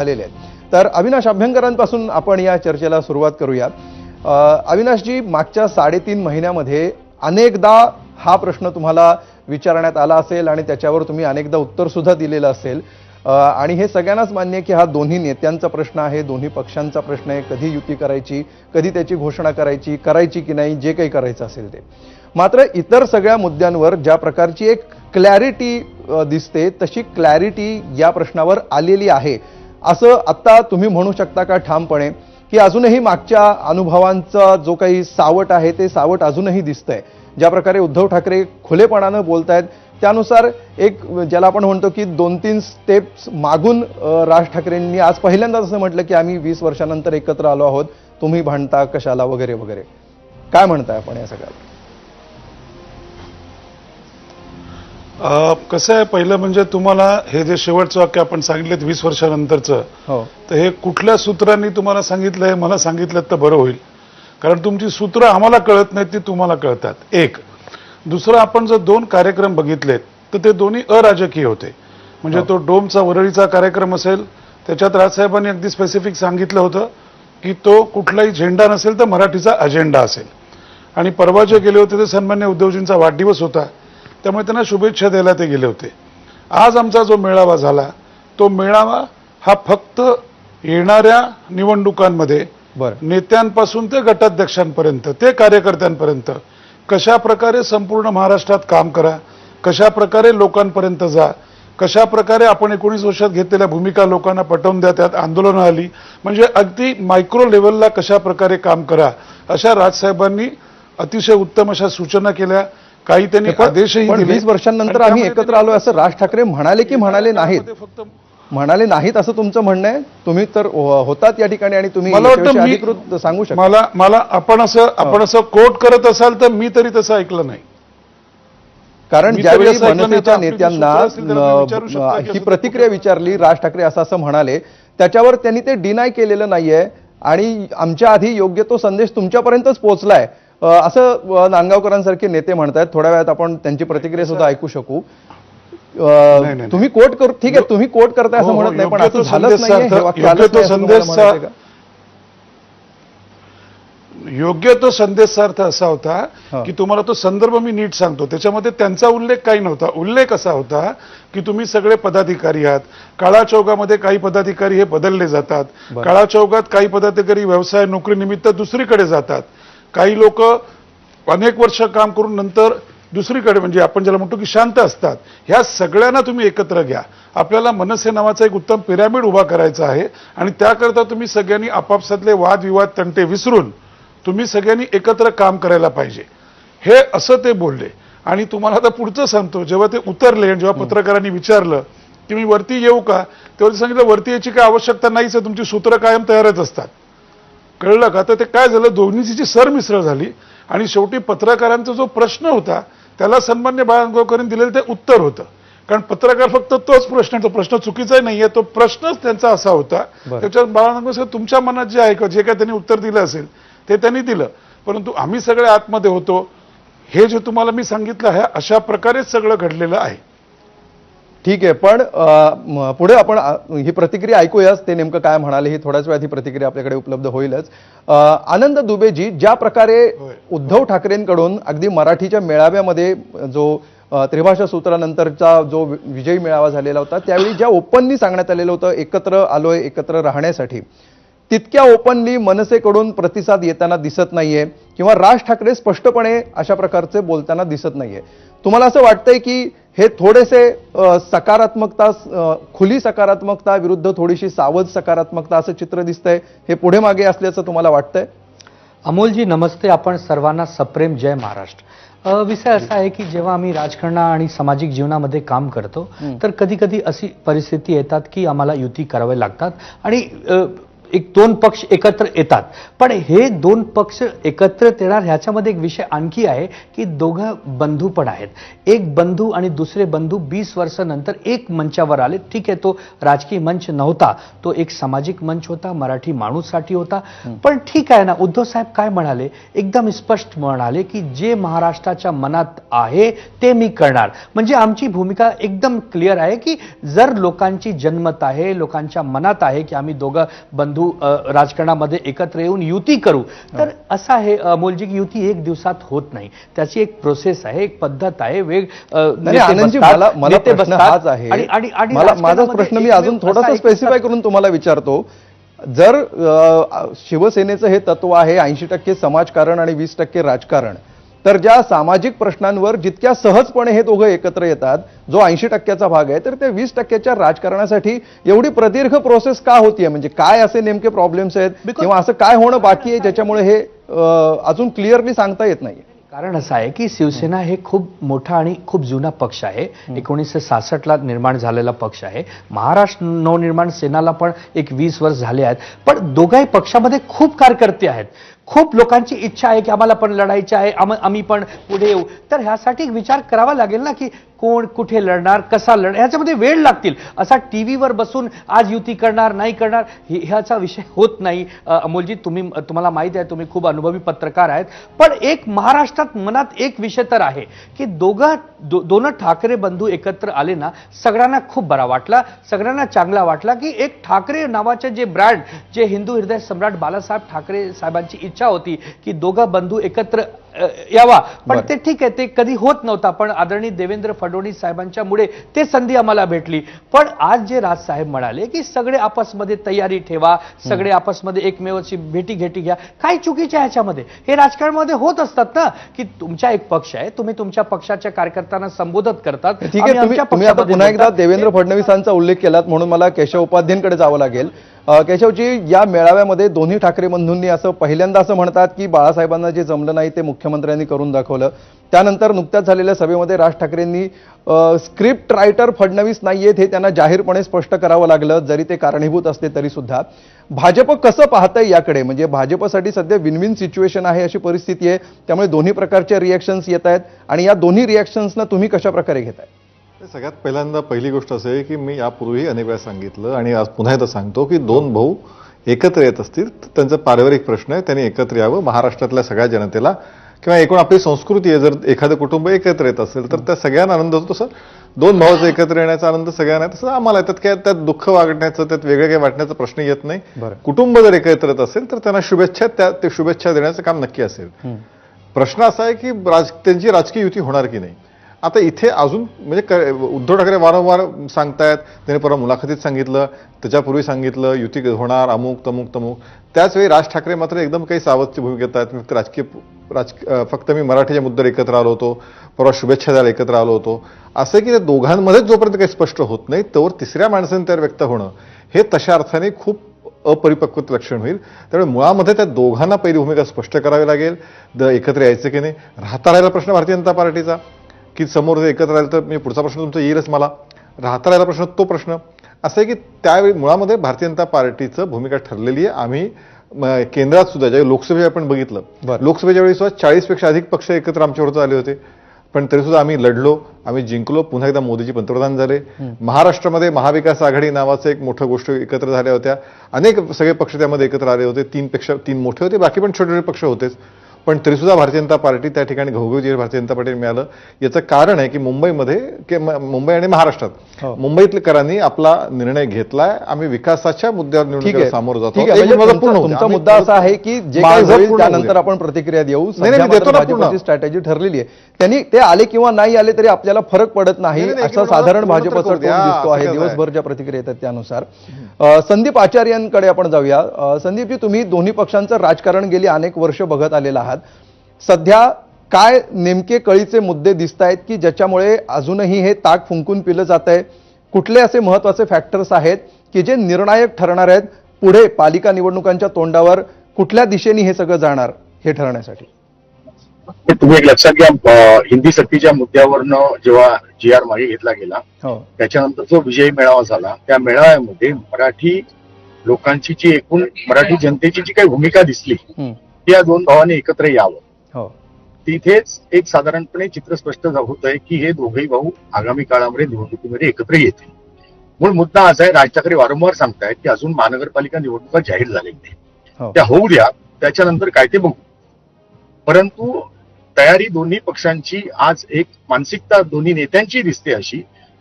झालेले आहेत। तर अविनाश अभ्यंकरांपासून आपण या चर्चेला सुरुवात करूया। अविनाशजी, मागच्या 3.5 महिन्यामध्ये अनेकदा हा प्रश्न तुम्हाला विचारण्यात आला असेल आणि त्याच्यावर तुम्ही अनेकदा उत्तर सुद्धा दिलेलं असेल आणि हे सगळ्यांनाच मान्य आहे की हा दोन्ही नेत्यांचा प्रश्न आहे, दोन्ही पक्षांचा प्रश्न आहे। कधी युती करायची, कधी त्याची घोषणा करायची की नाही, जे काही करायचं असेल ते। मात्र इतर सगळ्या मुद्द्यांवर ज्या प्रकारची एक क्लॅरिटी दिसते तशी क्लॅरिटी या प्रश्नावर आलेली आहे असं आता तुम्ही म्हणू शकता का ठामपणे, की अजूनही मागच्या अनुभवांचा जो काही सावट आहे ते सावट अजूनही दिसतंय? ज्या प्रकारे उद्धव ठाकरे खुलेपणानं बोलतायत त्यानुसार एक ज्याला आपण म्हणतो की 2-3 स्टेप्स मागून राज ठाकरेंनी आज पहिल्यांदाच असं म्हटलं की आम्ही 20 वर्षानंतर एकत्र आलो आहोत, तुम्ही भांडता कशाला वगैरे वगैरे। काय म्हणताय आपण या सगळ्यात? कसं आहे, पहिलं म्हणजे तुम्हाला हे जे शेवटचं वाक्य आपण सांगितलं 20 वर्षानंतरचं, तर हे कुठल्या सूत्रांनी तुम्हाला सांगितलंय, मला सांगितलं तर बरं होईल, कारण तुमची सूत्र आम्हाला कळत नाहीत, ती तुम्हाला कळतात। एक दुसरं, आपण जर 2 कार्यक्रम बघितलेत तर ते दोन्ही अराजकीय होते। म्हणजे तो डोमचा वरळीचा कार्यक्रम असेल, त्याच्यात राजसाहेबांनी अगदी स्पेसिफिक सांगितलं होतं की तो कुठलाही झेंडा नसेल तर मराठीचा अजेंडा असेल। आणि परवा जे गेले होते ते सन्मान्य उद्धवजींचा वाढदिवस होता, त्यामुळे त्यांना शुभेच्छा द्यायला ते गेले होते। आज आमचा जो मेळावा झाला तो मेळावा हा फक्त येणाऱ्या निवडणुकांमध्ये नेत्यांपासून ते गटाध्यक्षांपर्यंत ते कार्यकर्त्यांपर्यंत कशा प्रकारे संपूर्ण महाराष्ट्रात काम करा, कशा प्रकारे लोकांपर्यंत जा, कशा प्रकारे आपण 19 वर्षात घेतलेल्या भूमिका लोकांना पटवून द्या, त्यात आंदोलनं आली, म्हणजे अगदी मायक्रो लेव्हलला कशा प्रकारे काम करा, अशा राजसाहेबांनी अतिशय उत्तम अशा सूचना केल्या। काही त्यांनी आदेशही दिले। 20 वर्षांनंतर आम्ही एकत्र आलो असं राज ठाकरे म्हणाले की म्हणाले नाहीत? म्हणाले नाहीत असं तुमचं म्हणणं आहे? तुम्ही तर होतात या ठिकाणी आणि तुम्ही अधिकृत सांगू शकता। मला आपण असं कोट करत असाल तर मी तरी तसं ऐकलं नाही। कारण ज्यावेळी मनसेच्या नेत्यांना ही प्रतिक्रिया विचारली, राज ठाकरे असं म्हणाले, त्याच्यावर त्यांनी ते डिनाय केलेलं नाहीये आणि आमच्या आधी योग्य तो संदेश तुमच्यापर्यंतच पोहोचलाय असं नांदगावकरांसारखे नेते म्हणतात। थोड्या वेळात आपण त्यांची प्रतिक्रिया सुद्धा ऐकू शकू। तुम्ही कोट करू, ठीक आहे, तुम्ही कोट करताय असं म्हणत नाही, पण असं झालंच नाहीये, योग्य तो संदेशार्थ असा होता की तुम्हाला तो संदर्भ मी नीट सांगतो, त्याच्यामध्ये त्यांचा उल्लेख काही नव्हता। उल्लेख असा होता की तुम्ही सगळे पदाधिकारी आहात, काळाचौगामध्ये काही पदाधिकारी हे बदलले जातात, काळाचौगात काही पदाधिकारी व्यवसाय नोकरीनिमित्त दुसरीकडे जातात, काही लोक अनेक वर्ष काम करून नंतर दुसरीकडे, म्हणजे आपण ज्याला म्हणतो की शांत असतात। ह्या सगळ्यांना तुम्ही एकत्र घ्या। आपल्याला मनसे नावाचा एक उत्तम पिरॅमिड उभा करायचा आहे आणि त्याकरता तुम्ही सगळ्यांनी आपापसातले वादविवाद तंटे विसरून तुम्ही सगळ्यांनी एकत्र काम करायला पाहिजे, हे असं ते बोलले। आणि तुम्हाला आता पुढचं सांगतो, जेव्हा ते उतरले, जेव्हा पत्रकारांनी विचारलं की मी वरती येऊ का, तेव्हा सांगितलं वरती यायची काय आवश्यकता नाहीच आहे, तुमची सूत्र कायम तयारच असतात। कळलं का? तर ते काय झालं, दोन्हीची सरमिसळ झाली आणि शेवटी पत्रकारांचा जो प्रश्न होता त्याला सन्मान्य बाळासाहेबांनी दिलेलं ते उत्तर होतं। कारण पत्रकार फक्त तोच प्रश्न चुकीचाही नाहीये, तो प्रश्नच त्यांचा असा होता। त्याच्यात बाळासाहेब तुमच्या मनात जे आहे, जे काय त्यांनी उत्तर दिलं असेल ते त्यांनी दिलं, परंतु आम्ही सगळे आतमध्ये होतो, हे जे तुम्हाला मी सांगितलं आहे अशा प्रकारेच सगळं घडलेलं आहे। ठीक आहे, पण पुढे आपण ही प्रतिक्रिया ऐकूयाच, ते नेमकं काय म्हणाले, ही थोड्याच वेळात ही प्रतिक्रिया आपल्याकडे उपलब्ध होईलच। आनंद दुबेजी, ज्या प्रकारे उद्धव ठाकरेंकडून अगदी मराठीच्या मेळाव्यामध्ये जो त्रिभाषा सूत्रानंतरचा जो विजयी मेळावा झालेला होता त्यावेळी ज्या ओपनली सांगण्यात आलेलं होतं एकत्र आलोय एकत्र राहण्यासाठी, तितक्या ओपनली मनसेकडून प्रतिसाद येताना दिसत नाहीये किंवा राज ठाकरे स्पष्टपणे अशा प्रकारचे बोलताना दिसत नाहीये। तुम्हाला असं वाटतंय की हे थोडेसे सकारात्मकता, खुली सकारात्मकता विरुद्ध थोडीशी सावध सकारात्मकता असं चित्र दिसतंय, हे पुढे मागे असल्याचं तुम्हाला वाटतंय? अमोलजी नमस्ते, आपण सर्वांना सप्रेम जय महाराष्ट्र। विषय असा आहे की जेव्हा आम्ही राजकारण आणि सामाजिक जीवनामध्ये काम करतो तर कधी कधी अशी परिस्थिती येतात की आम्हाला युती करावी लागतात आणि एक दोन पक्ष एकत्र येतात, पण हे दोन पक्ष एकत्र येणार ह्याच्यामध्ये एक विषय आणखी आहे की दोघं बंधू पण आहेत. एक बंधू आणि दुसरे बंधू 20 वर्षानंतर एक मंचावर आले. ठीक आहे, तो राजकीय मंच नव्हता, तो एक सामाजिक मंच होता, मराठी माणूससाठी होता. पण ठीक आहे ना, उद्धव साहेब काय म्हणाले, एकदम स्पष्ट म्हणाले की जे महाराष्ट्राच्या मनात आहे ते मी करणार. म्हणजे आमची भूमिका एकदम क्लिअर आहे की जर लोकांची जनमत आहे, लोकांच्या मनात आहे की आम्ही दोघं बंधू राजकारणामध्ये एकत्र येऊन युती करू, तर असं आहे अमोलजी की युती एक दिवसात होत नाही. त्याची एक प्रोसेस आहे, एक पद्धत आहे. आनंदजी, मला प्रश्न हाच आहे. माझा प्रश्न मी अजून थोडासा स्पेसिफाय करून तुम्हाला विचारतो. जर शिवसेनेचं हे तत्व आहे 80% समाजकारण आणि 20% राजकारण, तर ज्या सामाजिक प्रश्नांवर जितक्या सहजपणे हे दोघं एकत्र येतात, जो 80%चा भाग आहे, तर त्या 20%च्या राजकारणासाठी एवढी प्रदीर्घ प्रोसेस का होतीये? म्हणजे काय असे नेमके प्रॉब्लेम्स आहेत किंवा असं काय होणं बाकी आहे ज्याच्यामुळे हे अजून क्लिअरली सांगता येत नाही? कारण असं आहे की शिवसेना हे खूप मोठा आणि खूप जुना पक्ष आहे. 1966ला निर्माण झालेला पक्ष आहे. महाराष्ट्र नवनिर्माण सेनाला पण एक 20 वर्ष झाले आहेत. पण दोघाही पक्षामध्ये खूप कार्यकर्ते आहेत. खूप लोकांची इच्छा आहे की आम्हाला पण लढायचं आहे, आम्ही पण पुढे येऊ. तर ह्यासाठी विचार करावा लागेल ना की कोण कुठे लढणार, कसा लढणार, ह्याच्यामध्ये वेळ लागतील. असा टीव्हीवर बसून आज युती करणार नाही करणार ह्याचा विषय होत नाही. अमोलजी, तुम्हाला माहिती आहे, तुम्ही खूप अनुभवी पत्रकार आहेत. पण एक महाराष्ट्रात मनात एक विषय तर आहे की दोन ठाकरे बंधू एकत्र आले ना, सगळ्यांना खूप बरा वाटला, सगळ्यांना चांगला वाटला की एक ठाकरे नावाचे जे ब्रँड, जे हिंदू हृदय सम्राट बाळासाहेब ठाकरे साहेबांची इच्छा होती की दोघं बंधू एकत्र यावा. पण ते ठीक आहे, ते कधी होत नव्हता. पण आदरणीय देवेंद्र फडणवीस साहेबांच्यामुळे ते संधी आम्हाला भेटली. पण आज जे राज साहेब म्हणाले की सगळे आपसमध्ये तयारी ठेवा, सगळे आपसमध्ये एकमेवाची भेटी घ्या, काय चुकीचे आहे ह्याच्यामध्ये? हे राजकारणामध्ये होत असतात ना की तुमचा एक पक्ष आहे, तुम्ही तुमच्या पक्षाच्या कार्यकर्त्यांना संबोधित करतात. ठीक आहे, तुम्ही आता पुन्हा एकदा देवेंद्र फडणवीसांचा उल्लेख केलात म्हणून मला केशव उपाध्यायांकडे जावं लागेल. केशवजी, या मेळाव्यामध्ये दोन्ही ठाकरे बंधूंनी असं पहिल्यांदा असं म्हणतात की बाळासाहेबांना जे जमलं नाही ते मुख्यमंत्र्यांनी करून दाखवलं. त्यानंतर नुकत्याच झालेल्या सभेमध्ये राज ठाकरेंनी स्क्रिप्ट रायटर फडणवीस नाहीयेत हे त्यांना जाहीरपणे स्पष्ट करावं लागलं, जरी ते कारणीभूत असते तरी सुद्धा. भाजप कसं पाहतंय याकडे? म्हणजे भाजपसाठी सध्या विन विन सिच्युएशन आहे अशी परिस्थिती आहे, त्यामुळे दोन्ही प्रकारच्या रिएक्शन्स येत आहेत आणि या दोन्ही रिएक्शन्सना तुम्ही कशा प्रकारे घेताय? सगळ्यात पहिल्यांदा पहिली गोष्ट असं आहे की मी यापूर्वी अनेक वेळा सांगितलं आणि आज पुन्हा एकदा सांगतो की दोन भाऊ एकत्र येत असतील तर त्यांचा पारिवारिक प्रश्न आहे, त्यांनी एकत्र यावं. महाराष्ट्रातल्या सगळ्या जनतेला किंवा एकूण आपली संस्कृती आहे, जर एखादं कुटुंब एकत्र येत असेल तर त्या सगळ्यांना आनंद होतो. तसं दोन भावाचं एकत्र येण्याचा आनंद सगळ्यांना आहे, तसं आम्हाला येतात. काय त्यात दुःख वागण्याचं, त्यात वेगळं काही वाटण्याचा प्रश्न येत नाही. कुटुंब जर एकत्र येत असेल तर त्यांना शुभेच्छा, ते शुभेच्छा देण्याचं काम नक्की असेल. प्रश्न असा आहे की त्यांची राजकीय युती होणार की नाही. आता इथे अजून म्हणजे उद्धव ठाकरे वारंवार सांगतायत, त्यांनी परवा मुलाखतीत सांगितलं, त्याच्यापूर्वी सांगितलं युती होणार, अमुक तमुक तमुक. त्याच वेळी राज ठाकरे मात्र एकदम काही सावधची भूमिका घेत आहेत. फक्त मी मराठीच्या मुद्द्यावर एकत्र आलो होतो, परवा शुभेच्छा द्यायला एकत्र आलो होतो. असं की त्या दोघांमध्येच जोपर्यंत काही स्पष्ट होत नाही तोवर तिसऱ्या माणसाने त्यावर व्यक्त होणं हे तशा अर्थाने खूप अपरिपक्वत लक्षण होईल. त्यामुळे मुळामध्ये त्या दोघांना पहिली भूमिका स्पष्ट करावी लागेल. एकत्र यायचं की नाही. राहता राहिला प्रश्न भारतीय जनता पार्टीचा की समोर जर एकत्र राहिलं तर म्हणजे पुढचा प्रश्न तुमचा येईलच. मला राहता राहिला प्रश्न तो प्रश्न असं आहे की त्यावेळी मुळामध्ये भारतीय जनता पार्टीचं भूमिका ठरलेली आहे. आम्ही केंद्रात सुद्धा ज्या लोकसभेत आपण बघितलं, लोकसभेच्या वेळी सुद्धा 40पेक्षा अधिक पक्ष एकत्र आमच्यावरती आले होते, पण तरी सुद्धा आम्ही लढलो, आम्ही जिंकलो. पुन्हा एकदा मोदीजी पंतप्रधान झाले. महाराष्ट्रामध्ये महाविकास आघाडी नावाचं एक मोठं गोष्ट एकत्र झाल्या होत्या. अनेक सगळे पक्ष त्यामध्ये एकत्र आले होते. 3 मोठे होते, बाकी पण छोटे छोटे पक्ष होतेच. पण तरीसुद्धा भारतीय जनता पार्टी त्या ठिकाणी घवघवीत भारतीय जनता पार्टीला मिळालं. याचं कारण आहे की मुंबई आणि महाराष्ट्रात मुंबईतकरांनी आपला निर्णय घेतलाय. आम्ही विकासाच्या मुद्द्यावर निवडणुकीला सामोरं जातो. तुमचा मुद्दा असा आहे की जे काही होईल त्यानंतर आपण प्रतिक्रिया देऊ. भाजपची स्ट्रॅटेजी ठरलेली आहे. त्यांनी ते आले किंवा नाही आले तरी आपल्याला फरक पडत नाही असं साधारण भाजपचा टोन दिसतो आहे दिवसभर ज्या प्रतिक्रिया येतात त्यानुसार. संदीप आचार्यांकडे आपण जाऊया. संदीपजी, तुम्ही दोन्ही पक्षांचं राजकारण गेली अनेक वर्ष बघत आलेला आहात. सध्या काय नेमके कळीचे मुद्दे दिसत आहेत की ज्याच्यामुळे अजूनही हे ताक फुंकून पिलं जात आहे? कुठले असे महत्वाचे फॅक्टर्स आहेत की जे निर्णायक ठरणार आहेत पुढे पालिका निवडणुकांच्या तोंडावर? कुठल्या दिशेने हे सगळं जाणार हे ठरवण्यासाठी? तुम्ही एक लक्षात घ्या, हिंदी सक्तीच्या मुद्द्यावरनं जेव्हा GR मागे घेतला गेला त्याच्यानंतर जो विजयी मेळावा झाला, त्या मेळाव्यामध्ये मराठी लोकांची जी एकूण मराठी जनतेची जी काही भूमिका दिसली हं. ती या दोन भावांनी एकत्र यावं, हो. तिथेच एक साधारणपणे चित्र स्पष्ट होत आहे की हे दोघेही भाऊ आगामी काळामध्ये निवडणुकीमध्ये एकत्र येतील. मूळ मुद्दा असा आहे, राज ठाकरे वारंवार सांगतायत की अजून महानगरपालिका निवडणुका जाहीर झालेल्या नाही, हो. त्या होऊ द्या, त्याच्यानंतर काय ते बघू. परंतु तयारी दोन्ही पक्षांची आज एक मानसिकता दोन्ही नेत्यांची दिसते अशी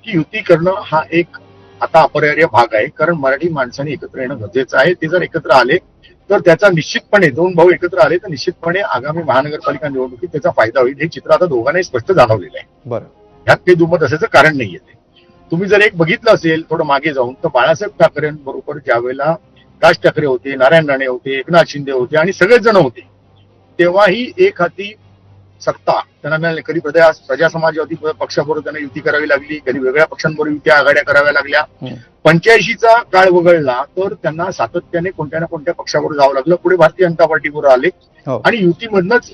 की युती करणं हा एक आता अपरिहार्य भाग आहे, कारण मराठी माणसांनी एकत्र येणं गरजेचं आहे. ते जर एकत्र आले तर त्याचा निश्चितपणे, दोन भाऊ एकत्र आले तर निश्चितपणे आगामी महानगरपालिका निवडणुकीत त्याचा फायदा होईल. हे चित्र आता दोघांनाही स्पष्ट जाणवलेलं आहे. बरं. ह्यात काही दुमत असायचं कारण नाहीये. ते तुम्ही जर एक बघितलं असेल थोडं मागे जाऊन, तर बाळासाहेब ठाकरेंबरोबर ज्यावेळेला राज ठाकरे होते, नारायण राणे होते, एकनाथ शिंदे होते आणि सगळेच जण होते, तेव्हाही एक हाती सत्ता त्यांना मिळाली. कधी प्रजा समाजवादी पक्षाबरोबर त्यांना युती करावी लागली, कधी वेगळ्या पक्षांबरोबर युती आघाड्या कराव्या लागल्या. 85चा काळ वगळला तर त्यांना सातत्याने कोणत्या ना कोणत्या पक्षाबरोबर जावं लागलं. पुढे भारतीय जनता पार्टीबरोबर आले हो. आणि युतीमधनंच